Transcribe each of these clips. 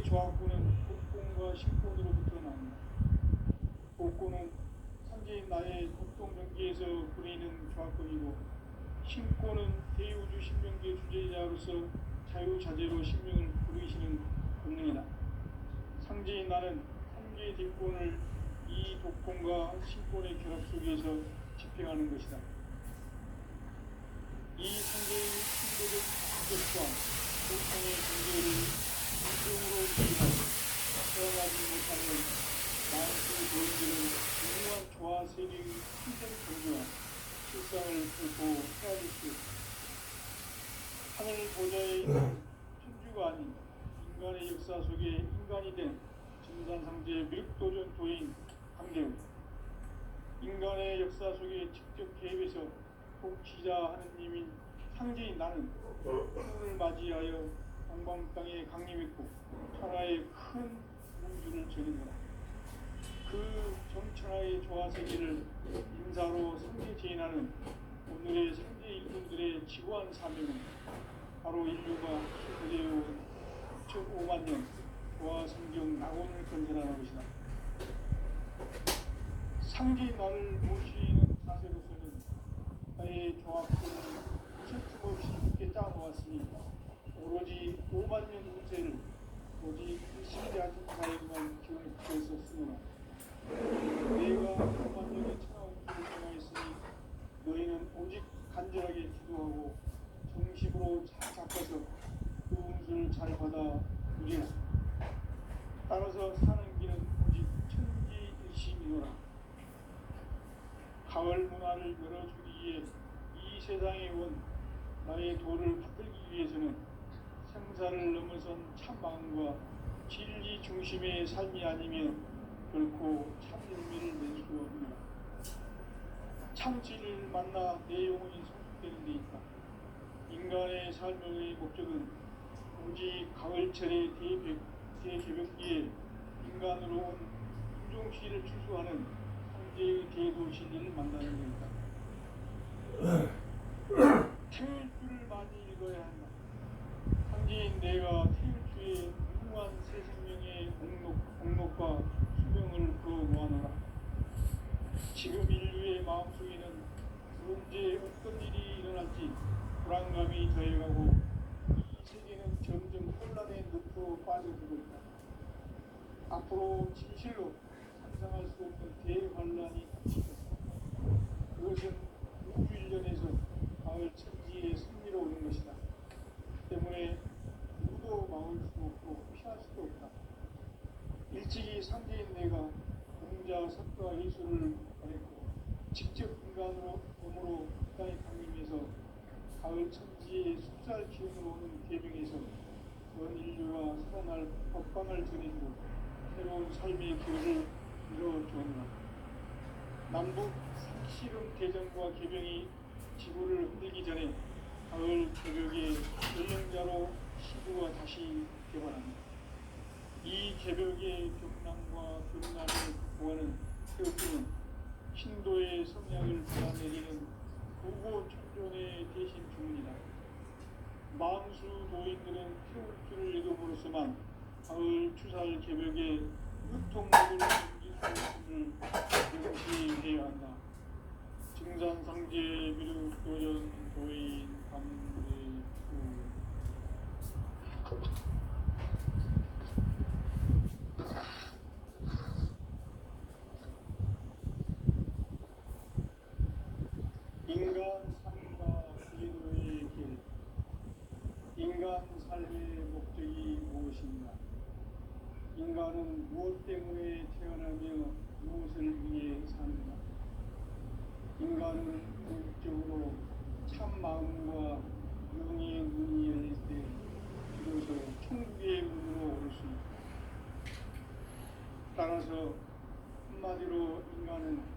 조합구는 복권과 신권으로부터 나옵니다. 복권은 상제인 나의 독동정기에서 부리는 조합권이고, 신권은 대우주 신명기의 주제자로서 자유자재로 신명을 부르시는 권능이다. 상제인 나는 3개의 뒷권을 이 독권과 신권의 결합 속에서 집행하는 것이다. 이 상제인 신도적 국격과 보통의 경제를 인종으로 이해하고 사용하지 못하는 만수 도인들은 무모한 조화 세력의 힘든 경주와 실상을 뚫고 헤아릴 수 있다. 하늘 보좌에 있는 천주가 아닌 인간의 역사 속에 인간이 된 진산상제의 미륵도전 도인 강대우, 인간의 역사 속에 직접 개입해서 복지자 하느님인 상제인 나는 하늘을 맞이하여 동방 땅에 강림했고 천하의 큰 우주를 전인노라. 그 정천하의 조화세계를 인사로 상제제인하는 오늘의 상제 일꾼들의 지구한 사명은 바로 인류가 그대해온 6.5만 년 조화성경 낙원을 건설하는 것이다. 상제인 나를 모시는 자세로서는 나의 조합권을 틈틈없이 깊게 짜놓았으니 오로지 5만 년 운세를 오직 신자하신 자에게만 기원을 부여서 쓰노라. 내가 5만 년의 천하운수를 정하였으니 너희는 오직 간절하게 기도하고 정심으로 잘 잡아서 그 운수를 잘 받아 누리라. 따라서 사는 길은 오직 천지일심이노라. 가을 문화를 열어주기 위해 이 세상에 온 나의 도를 받들기 위해서는 생사를 넘어선 참 마음과 진리 중심의 삶이 아니면 결코 참 열매를 낼 수 없느라. 참 진리를 만나 내 영혼이 성숙되는 데 있다. 인간의 삶의 목적은 오직 가을철의 대개벽기에 인간으로 온 인종시를 추수하는 상제의 대도 진리를 만나는 것이다. 태일주를 많이 읽어야 한다. 상제인 내가 태일주의 무궁한 새 생명의 공록과 수명을 그어 놓아노라. 지금 인류의 마음속에는 언제 어떤 일이 일어날지 불안감이 더해가고 이 세계는 점점 혼란의 늪으로 빠져들고 있다. 앞으로 진실로 상상할 수 없는 대환란이 닥치겠다. 그것은 우주 일련에서 가을 천지의 승리로 오는 것이다. 때문에 누구도 막을 수 없고 피할 수도 없다. 일찍이 상제인 내가 공자, 석가, 예수를 보냈고 직접 인간으로 몸으로 땅에 강림해서 가을 천지의 숫살 기운으로 오는 계명에서 전 인류가 살아날 법방을 전해주고 새로운 삶의 기회를 이뤄주었노라. 남북 상실은 대전과 개병이 지구를 흔들기 전에 가을 개벽의 연령자로 시구가 다시 개발합니다. 이 개벽의 벽난과 벽난을 극복하는 태극기는 신도의 성향을 받아내리는 구고 천존의 대신 주문이다. 만수 도인들은 태울주를 읽음으로써만 가을 추살 개벽의 유통모델을 기술을 명시해야 한다. 증산상제 미륵도전 도인 강대우. 인간 삶과 기도의 길. 인간 삶의 목적이 무엇인가? 인간은 무엇 때문에 태어나며 무엇을 위해 사는가? 인간은 궁극적으로 참 마음과 영의 문이 열릴 때 비로소 천국의 문으로 오를 수 있다. 따라서 한마디로 인간은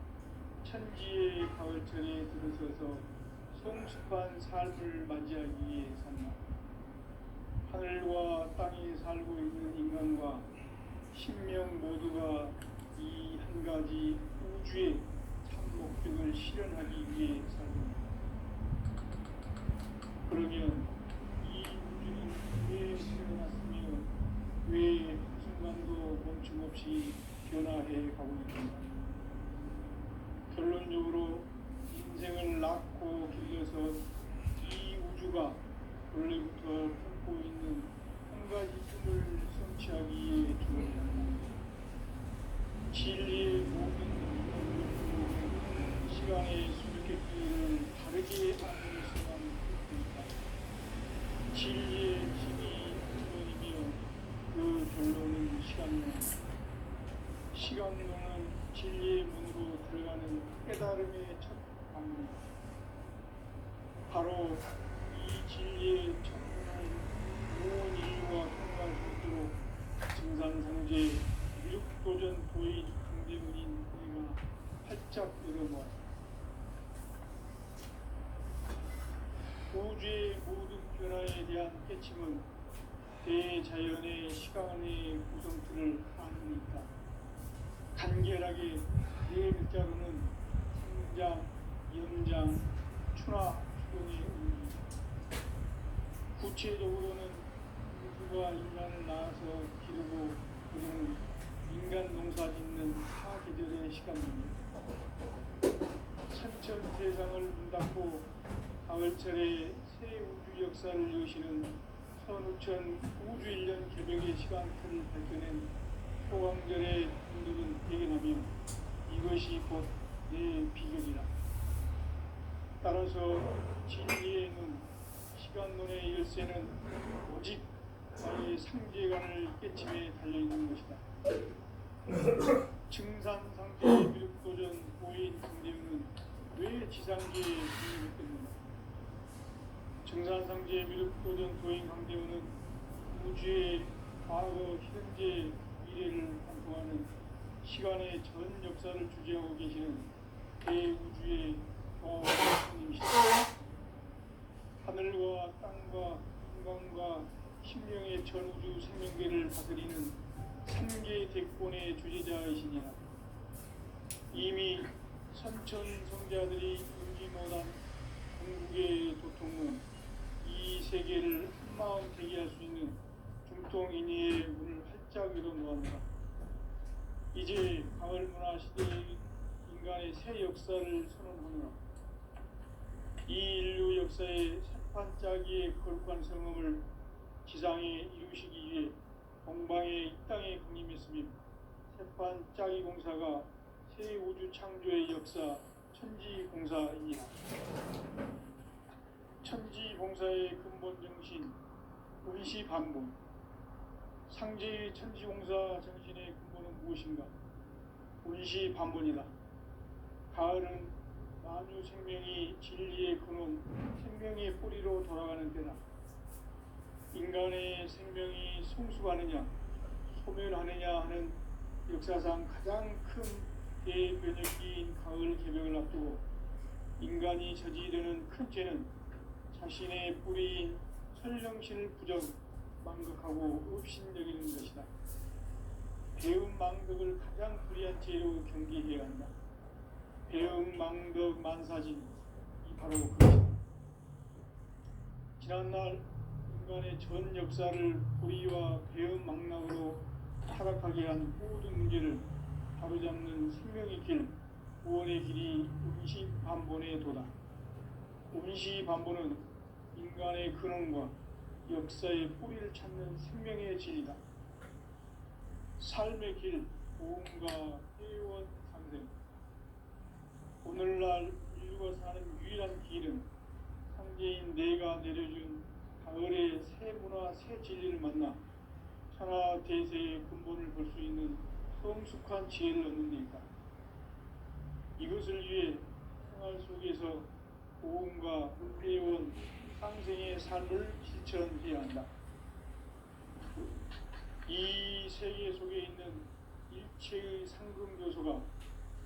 천지의 가을철에 들어서서 성숙한 삶을 맞이하기 위해 산다. 하늘과 땅에 살고 있는 인간과 신명 모두가 이 한 가지 우주의 참 목적을 실현하기 위해 살고 그러면 이 우주는 왜 태어났으며 왜 본래부터 품고 있는 한 가지 꿈을 성취하기 위해 존재한다. 진리의 모든 시간의 수수께끼를 다르게 아는 수만 있다. 진리의 힘이 근원이며 그 결론은 시간론이다. 시간론은 진리의 문으로 들어가는 깨달음의 첫 방문이다. 바로 이 진리의 첫문을 온 인류가 통과할 수 있도록 증산상제 미륵도전 도의 강대문인 우리가 활짝 열어보았다. 우주의 모든 변화에 대한 깨침은 대자연의 시간의 구성틀을 아느니까 간결하게 네 글자로는 성장, 연장, 추나, 추동의 의미. 구체적으로는 우주가 인간을 낳아서 기르고 그리고 인간 농사 짓는 사계절의 시간입니다. 천천 세상을 문 닫고 가을철에 새 우주 역사를 여시는 15,000 우주 1년 개벽의 시간틀을 밝혀낸 소강절의 분들은 대견하며 이것이 곧 내 비결이라. 따라서 진리의 눈, 시간론의 열쇠는 오직 나의 상제관을 깨침에 달려있는 것이다. 증산상제의 미륵도전 고인 강대문은 왜 지상계에 중립했는가? 증산상제의 미륵도전 도인 강대문은 우주의 과거, 현재, 미래를 관통하는 시간의 전 역사를 주재하고 계시는 대우주의 왕님이시다. 하늘과 땅과 인간과 신명의 전우주 생명계를 다스리는 3개 대권의 주제자이시니라. 이미 선천성자들이 인지 못한 궁극의 도통은 이 세계를 한마음 대기할 수 있는 중통인의의 문을 활짝 열어놓았노라. 이제 가을문화 시대의 인간의 새 역사를 선언하노라. 이 인류 역사의 새판짜기의 거룩한 성음을 지상에 이루시기 위해 동방의 이 땅에 강림했으며 새판짜기 공사가 새 우주 창조의 역사 천지공사이니라. 천지공사의 근본 정신 운시반본. 상제의 천지공사 정신의 근본은 무엇인가? 운시반본이다. 가을은 만유 생명이 진리의 근원, 생명의 뿌리로 돌아가는 때다. 인간의 생명이 성숙하느냐, 소멸하느냐 하는 역사상 가장 큰 대변혁기인 가을 개벽을 앞두고 인간이 저지르는 큰 죄는 자신의 뿌리인 설령신을 부정, 망극하고 업신여기는 것이다. 배움 망덕을 가장 불의한 죄로 경계해야 한다. 배움 망덕 만사진, 이 바로 그것이다. 지난날 인간의 전 역사를 불의와 배움 망락으로 타락하게 한 모든 문제를 바로잡는 생명의 길, 구원의 길이 운시반본의 도다. 운시반본은 인간의 근원과 역사의 뿌리를 찾는 생명의 진리다. 삶의 길, 보험과 회원 상생. 오늘날 인류가 사는 유일한 길은 상제인 내가 내려준 가을의 새 문화, 새 진리를 만나 천하 대세의 근본을 볼 수 있는 성숙한 지혜를 얻는 데있다. 이것을 위해 생활 속에서 보험과 회원, 상생의 삶을 실천해야 한다. 이 세계 속에 있는 일체의 상금 요소가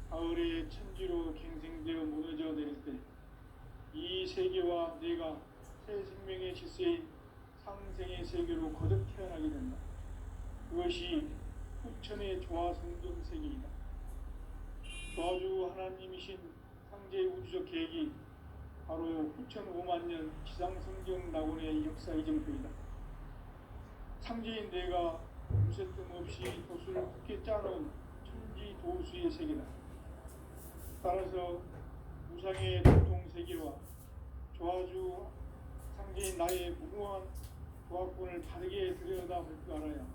가을의 천지로 갱생되어 무너져 내릴 때 이 세계와 내가 새 생명의 질서인 상생의 세계로 거듭 태어나게 된다. 그것이 후천의 조화성경 세계이다. 조화주 하나님이신 상제 우주적 계획이 바로 후천 5만 년 지상성경 낙원의 역사 이정표이다. 상제인 내가 무쇠뜸 없이 돛을 굳게 짜놓은 천지 도수의 세계다. 따라서 무상의 도통 세계와 조화주 상제인 나의 무궁한 조합권을 바르게 들여다볼 줄 알아야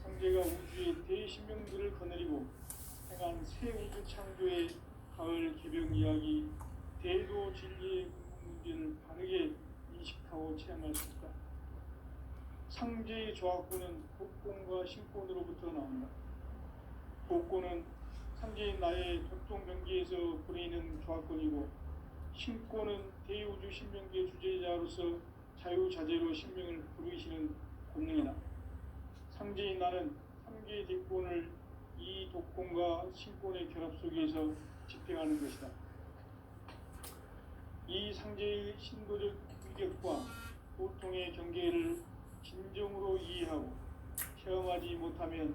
상제가 우주의 대신명들을 거느리고 행한 새 우주 창조의 가을 개벽 이야기, 대도 진리의 궁극 문제를 바르게 인식하고 체험할 수 있다. 상제의 조합권은 복권과 신권으로부터 나온다. 복권은 상제인 나의 독동병기에서 보내는 조합권이고, 신권은 대우주 신명기의 주제자로서 자유자재로 신명을 부르시는 권능이다. 상제인 나는 상제의 대권을 이 독권과 신권의 결합 속에서 집행하는 것이다. 이 상제의 신도적 위격과 고통의 경계를 진정으로 이해하고 체험하지 못하면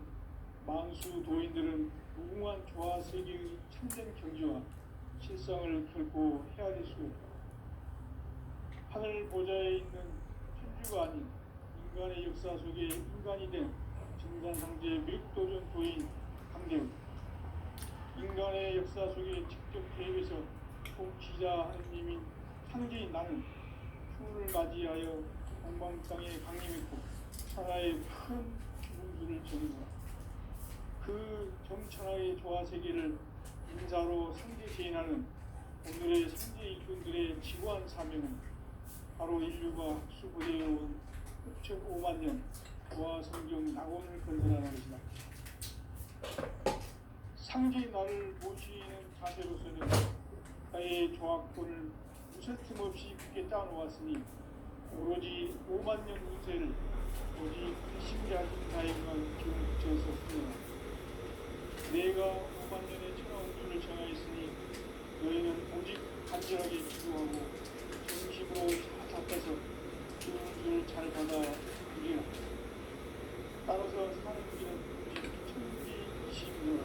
만수 도인들은 무궁한 조화 세계의 참된 경지와 실상을 결코 헤아릴 수 없다. 하늘 보좌에 있는 천주가 아닌 인간의 역사 속에 인간이 된 정산상제 미륵도전 도인 강대우, 인간의 역사 속에 직접 개입해서 통치자 하느님인 상제인 나는 추운을 맞이하여 동방땅에 강림했고 천하의 큰 문수를 전했다. 그 정천하의 조화세계를 인사로 상제 제인하는 오늘의 상제 일꾼들의 지구한 사명은 바로 인류가 학수부대해온 흡적 5만 년 조화성경 낙원을 건설하는 것이다. 상제의 나를 모시는 자세로서는 나의 조합권을 무설틈 없이 굳게 짜놓았으니 오로지 5만 년 운세를 오직 신기하신 자에게만 기운 붙여서 풀어라. 내가 5만 년의 천하운주를 정하였으니 너희는 오직 간절하게 기도하고 정식으로 잡아서 그 운주를 잘 받아 누리라. 따라서 사는 길은 천지이시므로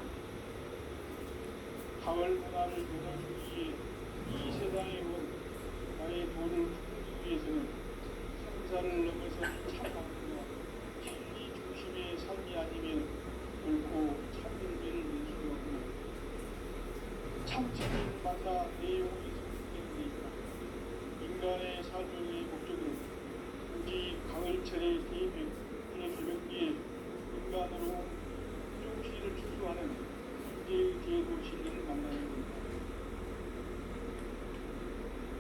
가을 문화를 무너주기 위해 이 세상에 온 나의 도를 품기 위해서는 생사를 넘어선 참만과 진리 중심의 삶이 아니면 결코 참열매를 낼 수가 없고 참진리를 만나 내 영혼이 성숙되는 데 있다. 인간의 삶의 목적은 오직 가을철의 대개벽기에 인간으로 흉종시를 추수하는 현재의 대도 진리를 만나는 것이다.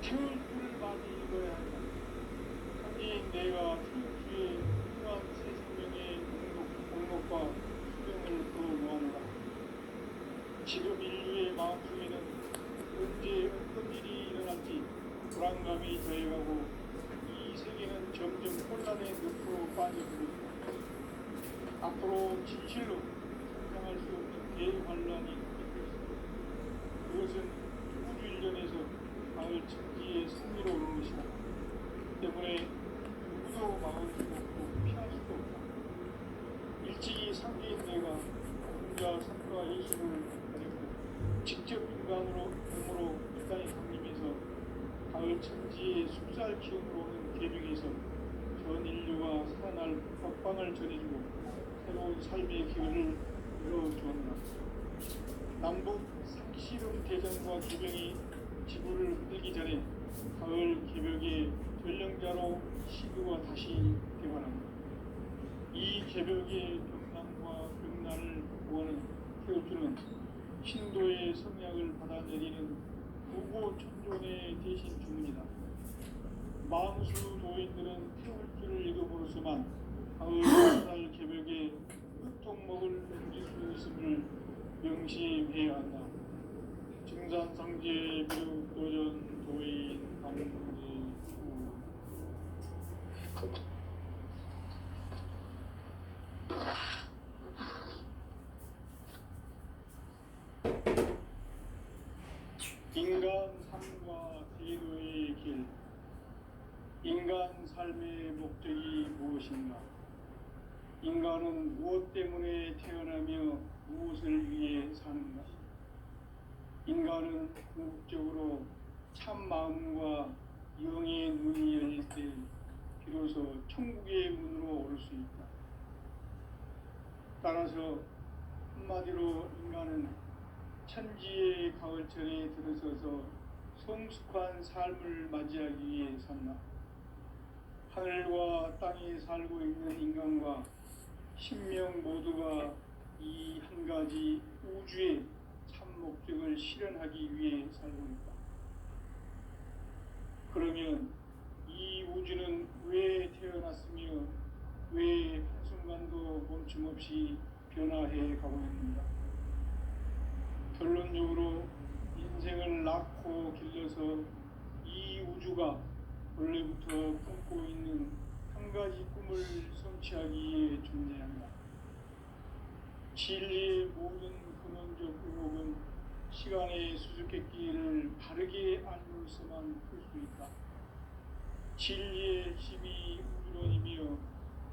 태울 꿀을 많이 읽어야 한다. 현재인 내가 태울주의 훌륭한 새 생명의 목록과 수명을 더 모아노라. 지금 인류의 마음속에는 언제 어떤 일이 일어날지 불안감이 더해가고 이 세계는 점점 혼란의 늪으로 빠져들고 있다. 앞으로 진실로 상상할 수 없는 대환란이 일어날 것이다. 그것은 우주 일련에서 가을 천지의 승리로 오는 것이다. 때문에 누구도 막을 수 없고 피할 수도 없다. 일찍이 상계인 내가 혼자 산과 예수를 가리고 직접 인간으로 몸으로 이 땅에 강림해서 가을 천지의 숲살 기운으로 오는 계명에서 전 인류가 살아날 법방을 전해주고 새로운 삶의 기회를 열어주었다. 남북 상시름 대전과 개병이 지구를 흔들기 전에 가을 개벽의 전령자로 시구가 다시 개관합니다. 이 개벽의 병난과 병난을 구하는 태우주는 신도의 성약을 받아내리는 무고 천존의 대신 주문이다. 만수 도인들은 태울주를 읽어보로서만 가을 살 개벽의 흑통목을 넘길 수 있음을 명시해야 한다. 증산상제 미륵도전 도인 강제후 인간 삶과 대도의 길. 인간 삶의 목적이 무엇인가? 인간은 무엇 때문에 태어나며 무엇을 위해 사는가? 인간은 궁극적으로 참 마음과 영의 눈이 열릴 때 비로소 천국의 문으로 올 수 있다. 따라서 한마디로 인간은 천지의 가을철에 들어서서 성숙한 삶을 맞이하기 위해 산다. 하늘과 땅에 살고 있는 인간과 신명 모두가 이 한 가지 우주의 참 목적을 실현하기 위해 살고 있다. 그러면 이 우주는 왜 태어났으며 왜 한순간도 멈춤없이 변화해 가고 있는가? 결론적으로 인생을 낳고 길러서 이 우주가 원래부터 꿈고 있는 한 가지 꿈을 성취하기 위해 존재한다. 진리의 모든 근원적 의혹은 시간의 수수께끼를 바르게 알므로서만 풀 수 있다. 진리의 힘이 우주론이며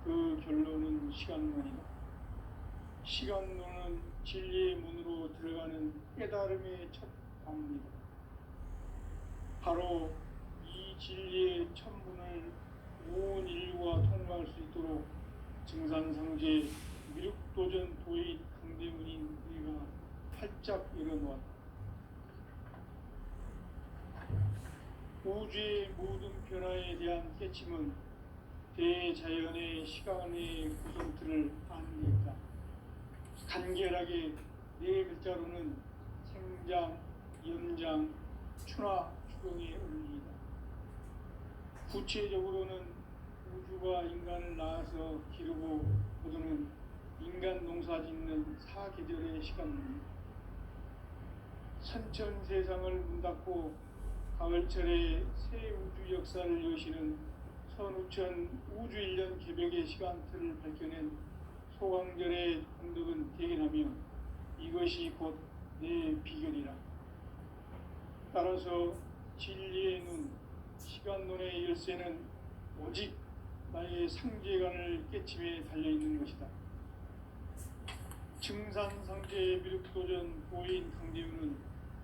그 결론은 시간론이다. 시간론은 진리의 문으로 들어가는 깨달음의 첫 방문이다. 바로 이 진리의 첫 문을 온 인류가 통과할 수 있도록 증산상제 미륵도전 도의 강대문인 우리가 활짝 열어놓았다. 우주의 모든 변화에 대한 깨침은 대자연의 시간의 구성틀을 아는 데 있다. 간결하게 네 글자로는 생장, 연장, 추나 추경의 원리이다. 구체적으로는 우주가 인간을 낳아서 기르고 거두는 인간 농사짓는 사계절의 시간입니다. 선천 세상을 문 닫고 가을철에 새 우주 역사를 여시는 선우천 우주 1년 개벽의 시간틀을 밝혀낸 소강절의 공덕은 대견하며 이것이 곧 내 비결이라. 따라서 진리의 눈, 시간론의 열쇠는 오직 나의 상제관을 깨침에 달려있는 것이다. 증산상제의 미륵도전 보인 강대우는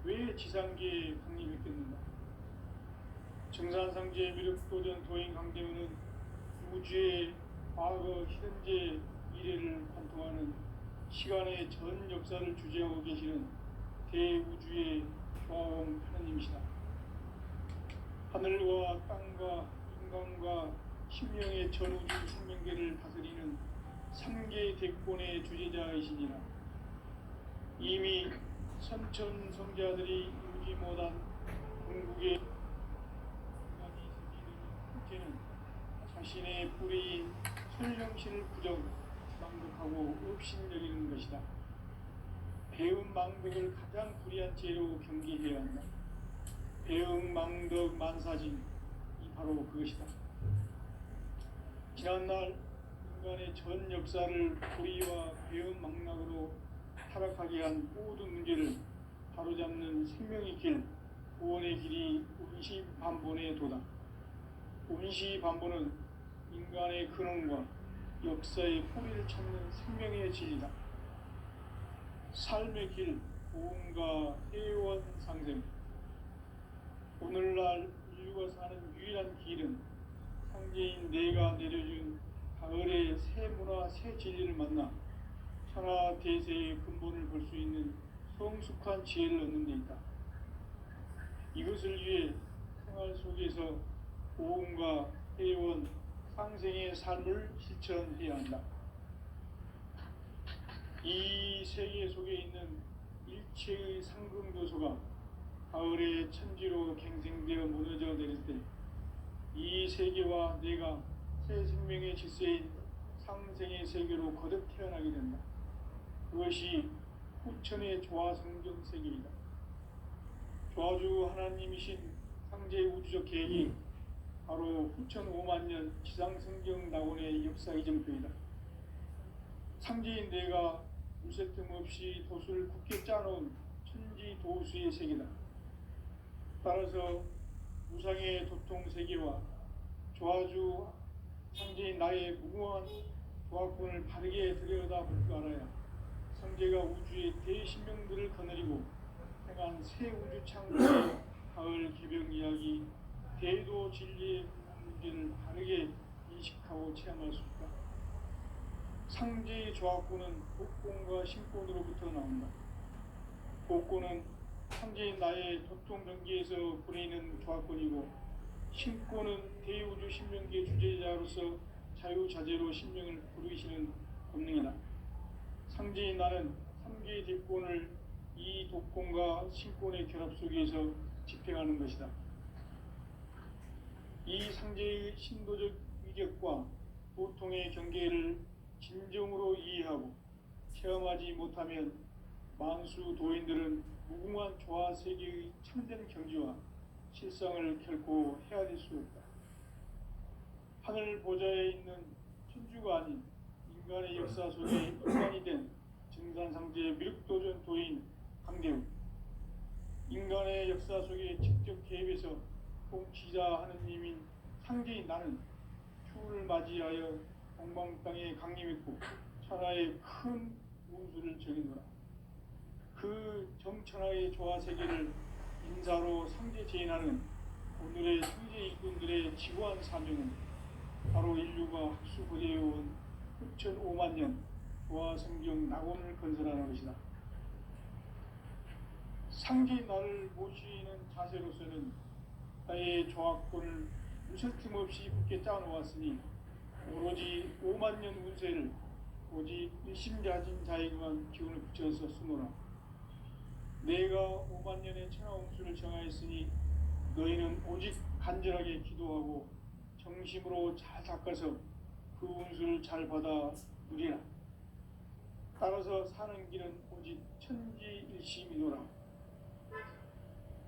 왜 지상계에 강림했겠는가? 증산상제의 미륵도전 도인 강대우는 우주의 과거, 현재, 미래를 관통하는 시간의 전 역사를 주재하고 계시는 대우주의 조화원 하나님이시다. 하늘과 땅과 인간과 심령의 전우주 생명계를 다스리는 3개 대권의 주제자이시니라. 이미 선천 성자들이 이루지 못한 궁극의 인간이 생기는 형태는 자신의 뿌리인 설령신을 부정, 망덕하고 업신여기는 것이다. 배음 망덕을 가장 불의한 죄로 경계해야 한다. 배음 망덕 만사진, 이 바로 그것이다. 지난날 인간의 전 역사를 불의와 배음 망락으로 타락하게 한 모든 문제를 바로잡는 생명의 길, 구원의 길이 운시반본에 도다. 운시반본은 인간의 근원과 역사의 뿌리를 찾는 생명의 진리다. 삶의 길, 보험과 회원 상생. 오늘날 인류가 사는 유일한 길은 상제인 내가 내려준 가을의 새 문화, 새 진리를 만나 천하 대세의 근본을 볼 수 있는 성숙한 지혜를 얻는 데 있다. 이것을 위해 생활 속에서 보험과 회원, 상생의 삶을 실천해야 한다. 이 세계 속에 있는 일체의 상금도소가 가을의 천지로 갱생되어 무너져 내릴 때 이 세계와 내가 새 생명의 질서인 상생의 세계로 거듭 태어나게 된다. 그것이 후천의 조화성경 세계이다. 조화주 하나님이신 상제의 우주적 계획이 바로 후천 5만 년 지상성경 낙원의 역사 이정표이다. 상제인 내가 무색 틈 없이 도수를 굳게 짜놓은 천지 도수의 세계다. 따라서 무상의 도통 세계와 조화주 상제인 나의 무궁한 조화권을 바르게 들여다볼 줄 알아야 상제가 우주의 대신명들을 거느리고 행한 새 우주 창조의 가을 개벽 이야기, 대도 진리의 문제를 바르게 인식하고 체험할 수 있다. 상제의 조화권은 복권과 신권으로부터 나온다. 복권은 상제인 나의 도통 경계에서 보내는 조화권이고 신권은 대우주 신명기의 주제자로서 자유자재로 신명을 부르시는 권능이다. 상제인 나는 3개의 대권을 이 독권과 신권의 결합 속에서 집행하는 것이다. 이 상제의 신도적 위격과 보통의 경계를 진정으로 이해하고 체험하지 못하면 만수 도인들은 무궁한 조화 세계의 참된 경지와 실상을 결코 헤아릴 수 없다. 하늘 보좌에 있는 천주가 아닌 인간의 역사 속에 인간이 된 증산상제의 미륵도전 도인 강대우, 인간의 역사 속에 직접 개입해서 통치자 하느님인 상제인 나는 추후를 맞이하여 동방 땅에 강림했고 천하의 큰 운수를 정해노라. 그 정천하의 조화 세계를 인사로 상제 제인하는 오늘의 상제 일꾼들의 지구한 사명은 바로 인류가 학수고대해온 6,500만 년 조화 성경 낙원을 건설하는 것이다. 상제인 나를 모시는 자세로서는 나의 조화권을 무설틈 없이 굳게 짜놓았으니 오로지 5만 년 운세를 오직 일심자진 자에게만 기운을 붙여서 쓰노라. 내가 5만 년의 천하운수를 정하였으니 너희는 오직 간절하게 기도하고 정심으로 잘 닦아서 그 운수를 잘 받아 누리라. 따라서 사는 길은 오직 천지일심이노라.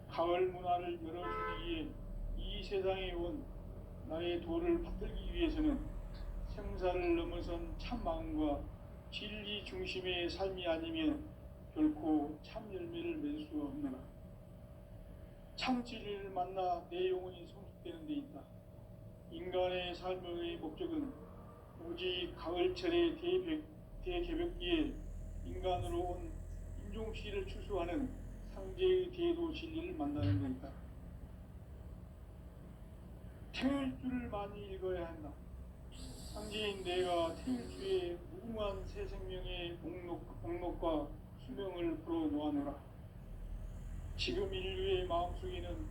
가을 문화를 열어주기 위해 이 세상에 온 나의 도를 받들기 위해서는 생사를 넘어선 참 마음과 진리 중심의 삶이 아니면 결코 참 열매를 맺을 수 없노라. 참 진리를 만나 내 영혼이 성숙되는 데 있다. 인간의 삶의 목적은 오직 가을철의 대개벽기에 인간으로 온 인종시를 추수하는 상제의 대도 진리를 만나는 것이다. 태일주를 많이 읽어야 한다. 상제인 내가 태일주의 무궁한 새 생명의 목록과 수명을 풀어놓아노라. 지금 인류의 마음속에는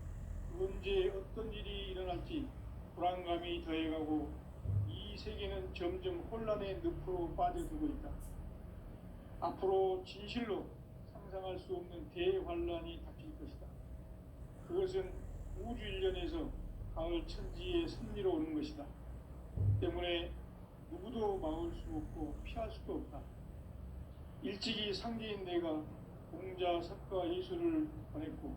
언제 어떤 일이 일어날지 불안감이 더해가고 이 세계는 점점 혼란의 늪으로 빠져들고 있다. 앞으로 진실로 상상할 수 없는 대환란이 닥칠 것이다. 그것은 우주 일련에서 가을 천지의 섭리로 오는 것이다. 때문에 누구도 막을 수 없고 피할 수도 없다. 일찍이 상제인 내가 공자, 석가, 예수를 보냈고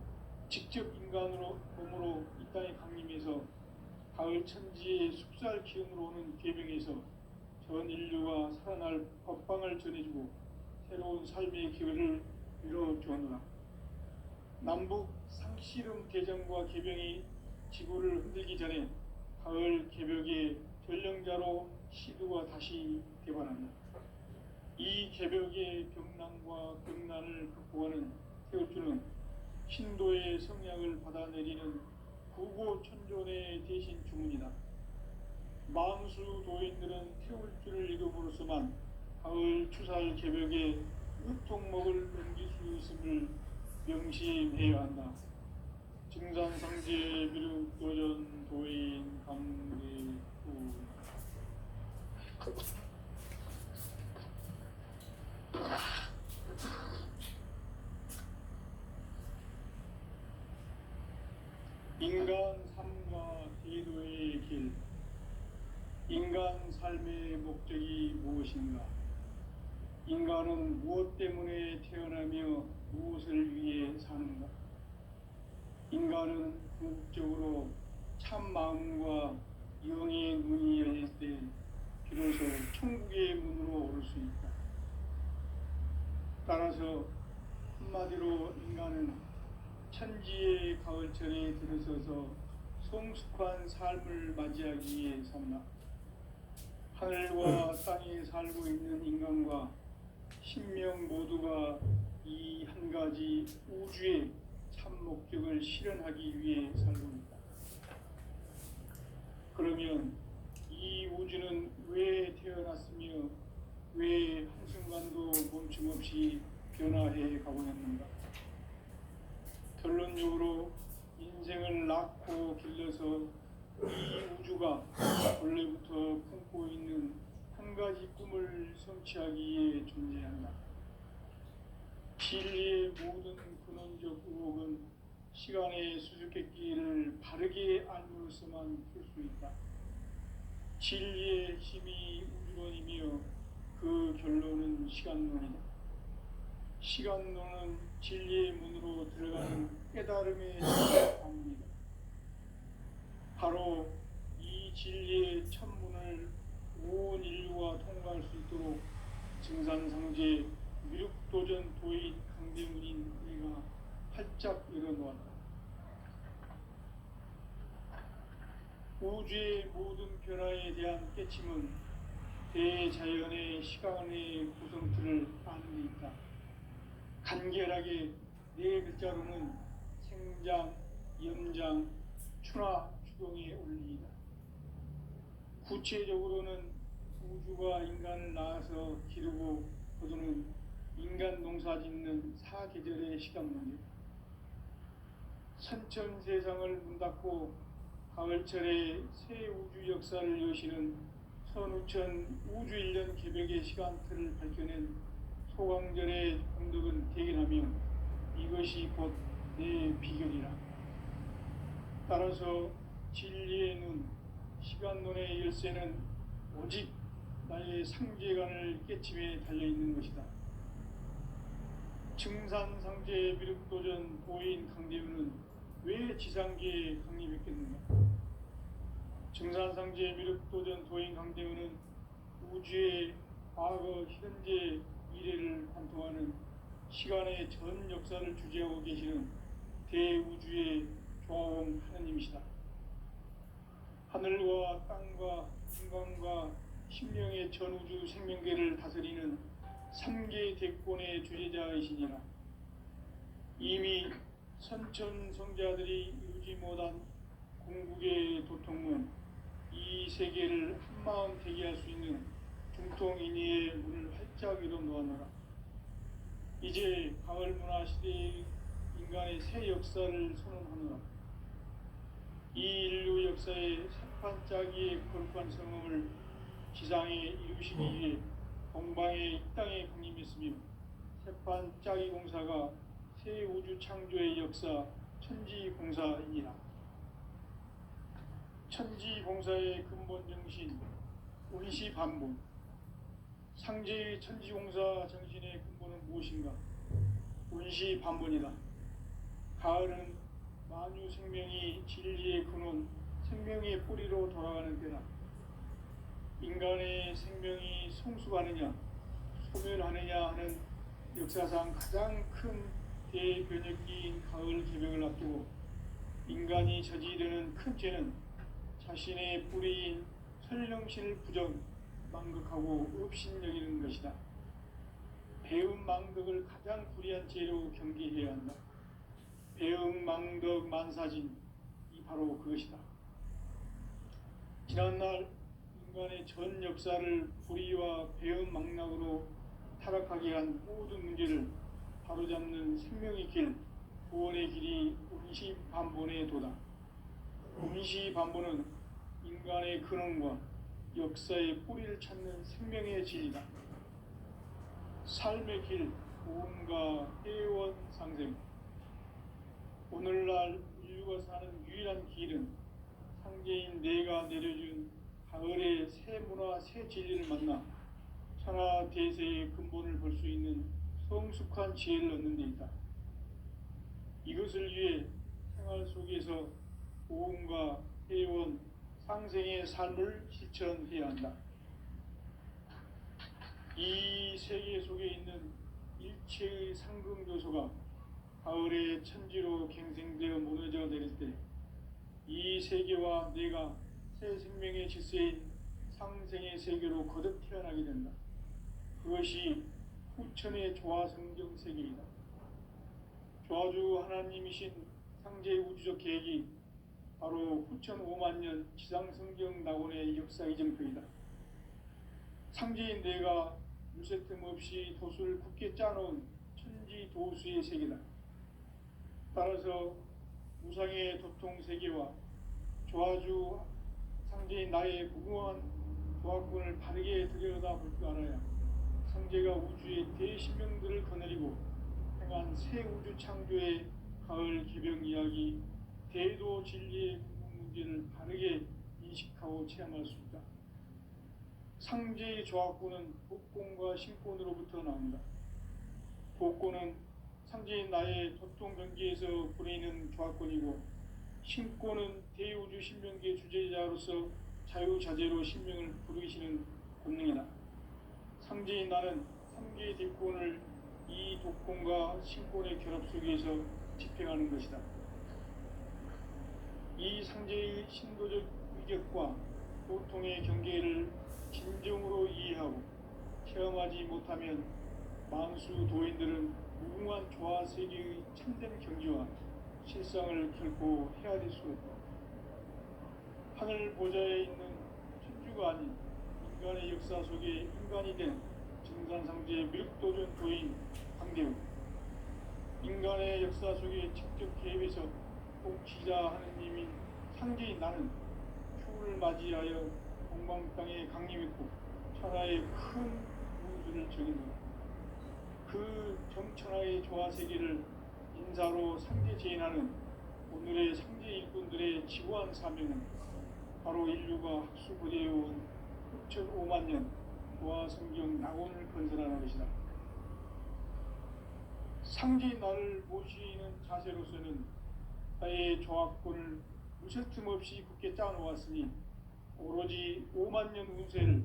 직접 인간으로 몸으로 이 땅에 강림해서 가을 천지의 숙살 기운으로 오는 계명에서 전 인류가 살아날 법방을 전해주고 새로운 삶의 기회를 이뤄주었노라. 남북 상씨름 대전과 개병이 지구를 흔들기 전에 가을 개벽의 전령자로 시두가 다시 개발한다. 이 개벽의 병난과 극난을 극복하는 태울주는 신도의 성약을 받아내리는 구고천존의 대신 주문이다. 만수 도인들은 태울주를 이름으로서만 가을 추살 개벽의 의통목을 넘길 수 있음을 명심해야 한다. 증산상제 미륵도전 도인 강대우. 인간 삶과 제도의 길. 인간 삶의 목적이 무엇인가? 인간은 무엇 때문에 태어나며 무엇을 위해 사는가? 인간은 궁극적으로 참 마음과 영의 눈이 열릴 때 비로소 천국의 문으로 오를 수 있다. 따라서 한마디로 인간은 천지의 가을철에 들어서서 성숙한 삶을 맞이하기 위해 산다. 하늘과 땅에 살고 있는 인간과 신명 모두가 이 한 가지 우주의 참 목적을 실현하기 위해 살고 있다. 그러면 이 우주는 왜 태어났으며 왜 한순간도 멈춤없이 변화해 가고 있는가? 결론적으로 인생을 낳고 길러서 이 우주가 원래부터 품고 있는 한 가지 꿈을 성취하기 위해 존재한다. 진리의 모든 근원적 의혹은 시간의 수수께끼를 바르게 알므로서만 풀 수 있다. 진리의 힘이 우주론이며 그 결론은 시간론이다. 시간론은 진리의 문으로 들어가는 깨달음의 방문이다. 바로 이 진리의 천문을 온 인류가 통과할 수 있도록 증산상제 미륵도전 도인 강대문인 우리가 활짝 열어놓았다. 우주의 모든 변화에 대한 깨침은 대자연의 시간의 구성틀을 아는 데 있다. 간결하게 네 글자로는 생장, 염장, 추나 추동의 원리이다. 구체적으로는 우주가 인간을 낳아서 기르고 거두는 인간 농사 짓는 사계절의 시간론이다. 선천 세상을 문 닫고 가을철에 새 우주 역사를 여시는 선우천 우주 1년 개벽의 시간틀을 밝혀낸 소강절의 공덕은 대견하며 이것이 곧 내 비결이라. 따라서 진리의 눈, 시간론의 열쇠는 오직 나의 상제관을 깨침에 달려있는 것이다. 증산상제 미륵도전 보인 강대문은 왜 지상계에 강림했겠는가? 증산상제 미륵도전 도인 강대문은 우주의 과거, 현재, 미래를 관통하는 시간의 전 역사를 주재하고 계시는 대우주의 조화원 하느님이시다. 하늘과 땅과 인간과 심령의 전우주 생명계를 다스리는 3개 대권의 주제자이시니라. 이미 선천성자들이 이루지 못한 궁극의 도통문, 이 세계를 한마음 되게 할 수 있는 중통인의의 문을 활짝 열어놓아노라. 이제 가을 문화 시대의 인간의 새 역사를 선언하노라. 이 인류 역사의 새판짜기의 거룩한 성음을 지상에 이루시기 위해 동방의 이 땅에 강림했으며 새판짜기 공사가 새 우주 창조의 역사 천지공사이니라. 천지공사의 근본 정신 운시반본. 상제의 천지공사 정신의 근본은 무엇인가? 운시반본이다. 가을은 만유 생명이 진리의 근원, 생명의 뿌리로 돌아가는 때다. 인간의 생명이 성숙하느냐, 소멸하느냐 하는 역사상 가장 큰 대변혁기인 가을 개벽을 앞두고 인간이 저지르는 큰 죄는 자신의 뿌리인 설령신을 부정, 망극하고 업신여기는 것이다. 배음 망덕을 가장 불의한 죄로 경계해야 한다. 배음 망덕 만사진, 이 바로 그것이다. 지난날 인간의 전 역사를 불의와 배음 망락으로 타락하게 한 모든 문제를 바로잡는 생명의 길, 구원의 길이 운시반본의 도다. 운시반본은 인간의 근원과 역사의 뿌리를 찾는 생명의 진리다. 삶의 길, 구원과 회원 상생. 오늘날 인류가 사는 유일한 길은 상제인 내가 내려준 가을의 새 문화, 새 진리를 만나 천하 대세의 근본을 볼 수 있는 성숙한 지혜를 얻는 데 있다. 이것을 위해 생활 속에서 보험과 회원, 상생의 삶을 실천해야 한다. 이 세계 속에 있는 일체의 상금 요소가 가을의 천지로 갱생되어 무너져 내릴 때 이 세계와 내가 새 생명의 질서인 상생의 세계로 거듭 태어나게 된다. 그것이 후천의 조화성경 세계이다. 조화주 하나님이신 상제의 우주적 계획이 바로 후천 5만 년 지상성경 낙원의 역사 이정표이다. 상제인 내가 물새틈 없이 도수를 굳게 짜놓은 천지 도수의 세계다. 따라서 우상의 도통 세계와 조아주 상제인 나의 무궁한 조합군을 바르게 들여다볼 줄 알아야 상제가 우주의 대신명들을 거느리고 행한 새 우주 창조의 가을 개병 이야기, 대도 진리의 궁극 문제를 바르게 인식하고 체험할 수 있다. 상제의 조합군은 복권과 신권으로부터 나온다. 복권은 상제인 나의 도통 경계에서 보내는 조합권이고, 신권은 대우주 신명기의 주제자로서 자유자재로 신명을 부르시는 권능이다. 상제인 나는 3개의 대권을 이 독권과 신권의 결합 속에서 집행하는 것이다. 이 상제의 신도적 위격과 보통의 경계를 진정으로 이해하고 체험하지 못하면 만수 도인들은 무궁한 조화 세계의 참된 경지와 실상을 결코 헤아릴 수 없다. 하늘 보좌에 있는 천주가 아닌 인간의 역사 속에 인간이 된 증산상제의 미륵도전 도인 강대우, 인간의 역사 속에 직접 개입해서 통치자 하느님인 상제인 나는 추후를 맞이하여 동방땅에 강림했고 천하의 큰 우주를 정의한다. 그 정천하의 조화세계를 인사로 상제 제인하는 오늘의 상제 일꾼들의 지구한 사명은 바로 인류가 학수고대해온 6,5만 년 조화성경 낙원을 건설하는 것이다. 상제인 나를 모시는 자세로서는 나의 조합권을 무쇠틈 없이 굳게 짜놓았으니 오로지 5만 년 운세를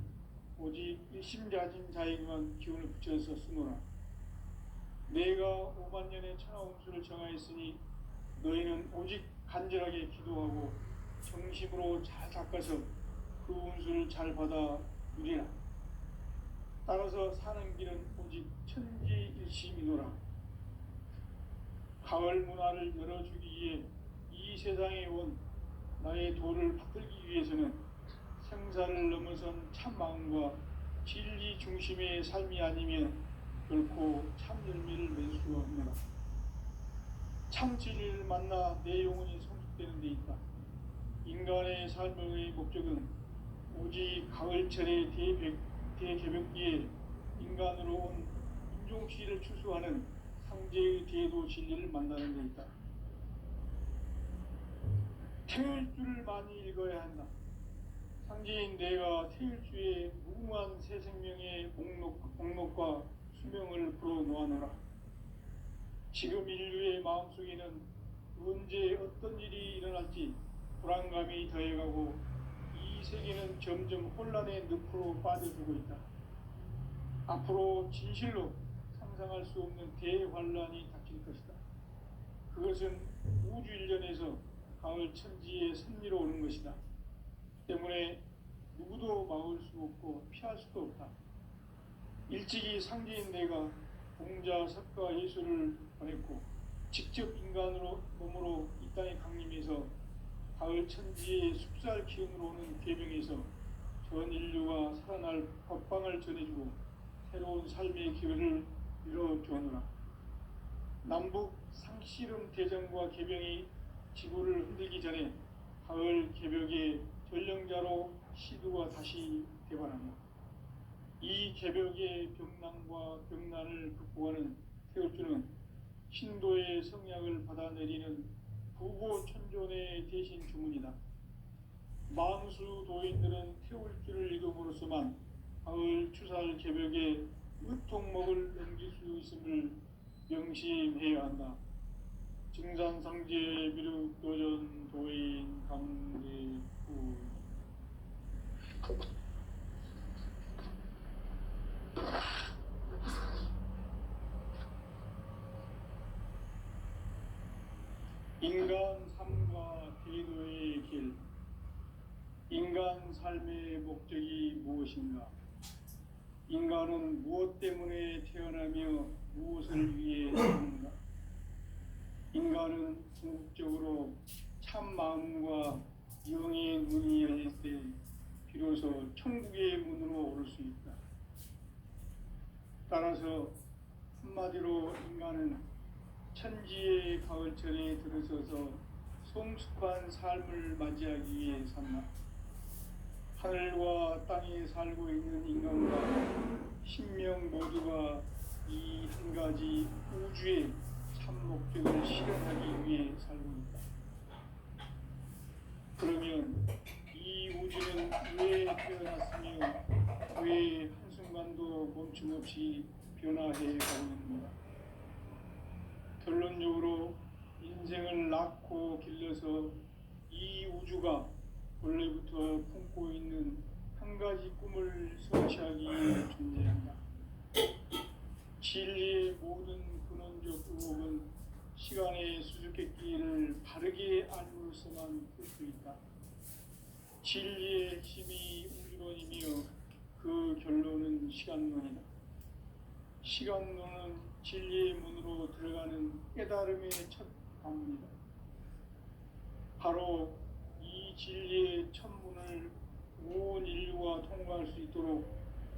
오직 일심자진 자에게만 기운을 붙여서 쓰노라. 내가 5만 년의 천하 운수를 정하였으니 너희는 오직 간절하게 기도하고 정심으로 잘 닦아서 그 운수를 잘 받아 누리라. 따라서 사는 길은 오직 천지일심이노라. 가을 문화를 열어주기 위해 이 세상에 온 나의 도를 받들기 위해서는 생사를 넘어선 참 마음과 진리 중심의 삶이 아니면 결코 참 열매를 맺을 수가 없노라. 참 진리를 만나 내 영혼이 성숙되는 데 있다. 인간의 삶의 목적은 오직 가을철의 대개벽기에 인간으로 온 인종치를 추수하는 상제의 대도 진리를 만나는 데 있다. 태일주를 많이 읽어야 한다. 상제인 내가 태일주의 무궁한 새 생명의 목록과 수명을 불어놓아노라. 지금 인류의 마음속에는 언제 어떤 일이 일어날지 불안감이 더해가고 이 세계는 점점 혼란의 늪으로 빠져들고 있다. 앞으로 진실로 상상할 수 없는 대환란이 닥칠 것이다. 그것은 우주 일련에서 가을 천지의 섭리로 오는 것이다. 때문에 누구도 막을 수 없고 피할 수도 없다. 일찍이 상제인 내가 공자, 석가, 예수를 보냈고 직접 인간으로 몸으로 이 땅에 강림해서 가을 천지의 숲살 기운으로 오는 계명에서 전 인류가 살아날 법방을 전해주고 새로운 삶의 기회를 이뤄주노라. 남북 상씨름 대전과 개병이 지구를 흔들기 전에 가을 개벽의 전령자로 시두가 다시 대발한다. 이 개벽의 병난과 병난을 극복하는 태울주는 신도의 성약을 받아내리는 부고천존의 대신 주문이다. 만수 도인들은 태울주를 읽음으로써만 가을 추살 개벽에 으통목을 넘길 수 있음을 명심해야 한다. 증산상제 미륵도전 도인 강제후. 인간 삶과 대도의 길. 인간 삶의 목적이 무엇인가? 인간은 무엇 때문에 태어나며 무엇을 위해 사는가? 인간은 궁극적으로 참 마음과 영의 눈이 열릴 때 비로소 천국의 문으로 오를 수 있다. 따라서 한마디로 인간은 천지의 가을철에 들어서서 성숙한 삶을 맞이하기 위해 산다. 하늘과 땅에 살고 있는 인간과 신명 모두가 이 한 가지 우주의 참 목적을 실현하기 위해 살고 있다. 그러면 이 우주는 왜 태어났으며 왜 한순간도 멈춤없이 변화해 가고 있는가? 결론적으로 인생을 낳고 길러서 이 우주가 원래부터 품고 있는 한 가지 꿈을 성취하기 위해 존재한다. 진리의 모든 근원적 의혹은 시간의 수수께끼를 바르게 알므로써만 풀 수 있다. 진리의 핵심이 우주론이며 그 결론은 시간론이다. 시간론은 진리의 문으로 들어가는 깨달음의 첫 관문이다. 바로 이 진리의 첫 문을 온 인류가 통과할 수 있도록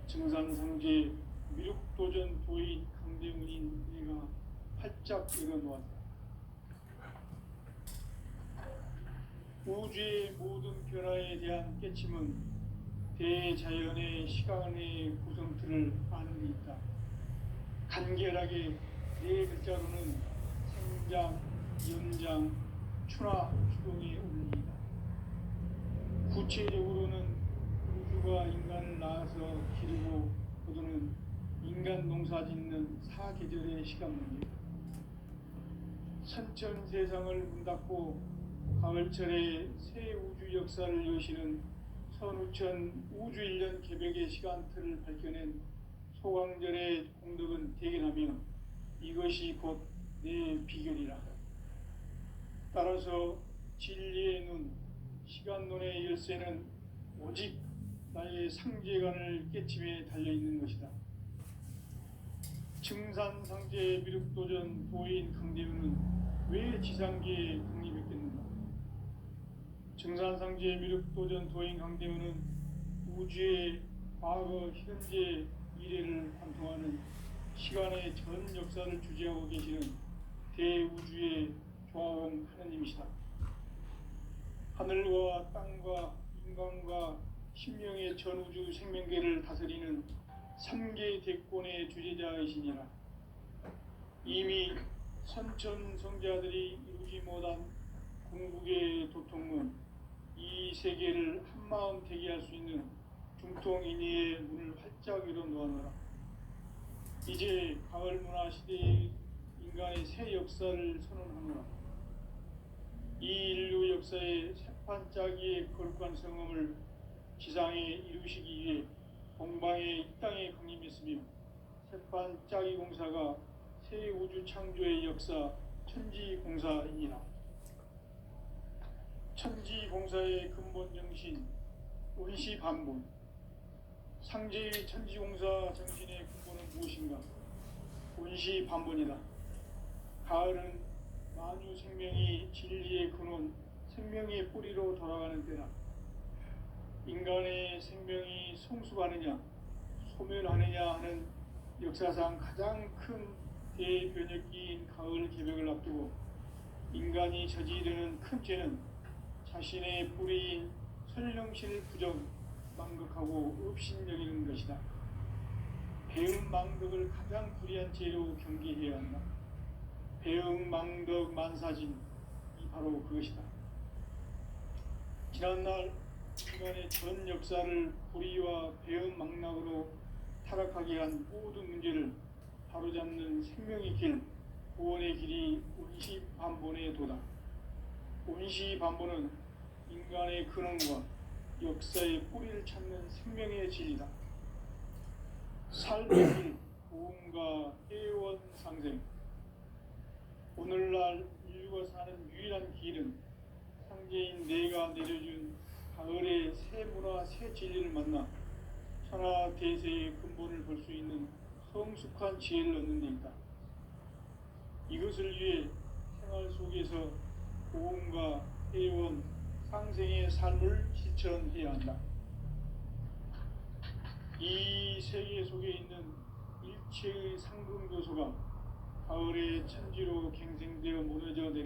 증산상제 미륵도전 도인 강대문인 내가 활짝 열어놓았다. 우주의 모든 변화에 대한 깨침은 대자연의 시간의 구성틀을 아는 데 있다. 간결하게 네 글자로는 생장, 연장, 추나 추동의 원리이다. 구체적으로는 우주가 인간을 낳아서 기르고 거두는 인간 농사 짓는 사계절의 시간 문제. 선천 세상을 문 닫고 가을철에 새 우주 역사를 여시는 선우천 우주 1년 개벽의 시간틀을 밝혀낸 소강절의 공덕은 대견하며 이것이 곧 내 비결이라. 따라서 진리의 눈, 시간론의 열쇠는 오직 나의 상제관을 깨침에 달려있는 것이다. 증산상제 미륵도전 도인 강대문은 왜 지상계에 독립했겠는가? 증산상제 미륵도전 도인 강대문은 우주의 과거, 현재, 미래를 관통하는 시간의 전 역사를 주재하고 계시는 대우주의 조화원 하나님이시다. 하늘과 땅과 인간과 신명의 전우주 생명계를 다스리는 3개 대권의 주재자이시니라. 이미 선천성자들이 이루지 못한 궁극의 도통문, 이 세계를 한마음 되게 할 수 있는 중통인의의 문을 활짝 열어놓아노라. 이제 가을 문화 시대의 인간의 새 역사를 선언하노라. 이 인류 역사의 새판짜기의 거룩한 성험을 지상에 이루시기 위해 동방의 이 땅에 강림했으며 새판짜기 공사가 새 우주 창조의 역사 천지공사이니라. 천지공사의 근본 정신 원시반본. 상제의 천지공사 정신의 근본은 무엇인가? 원시반본이다. 가을은 만유 생명이 진리의 근원, 생명의 뿌리로 돌아가는 때다. 인간의 생명이 성숙하느냐, 소멸하느냐 하는 역사상 가장 큰 대변혁기인 가을 개벽을 앞두고 인간이 저지르는 큰 죄는 자신의 뿌리인 설령신을 부정, 망극하고 업신여기는 것이다. 배음 망덕을 가장 불의한 죄로 경계해야 한다. 배음 망덕 만사진이 바로 그것이다. 지난날 인간의 전 역사를 불의와 배음 망락으로 타락하게 한 모든 문제를 바로잡는 생명의 길, 구원의 길이 원시반본의 도다. 원시반본은 인간의 근원과 역사의 뿌리를 찾는 생명의 진리다. 삶의 길, 고음과 해원 상생. 오늘날 인류가 사는 유일한 길은 상제인 내가 내려준 가을의 새 문화, 새 진리를 만나 천하 대세의 근본을 볼 수 있는 성숙한 지혜를 얻는 데 있다. 이것을 위해 생활 속에서 고음과 해원, 상생의 삶을 실천해야 한다. 이 세계 속에 있는 일체의 상승교소가 가을의 천지로 갱생되어 무너져 내려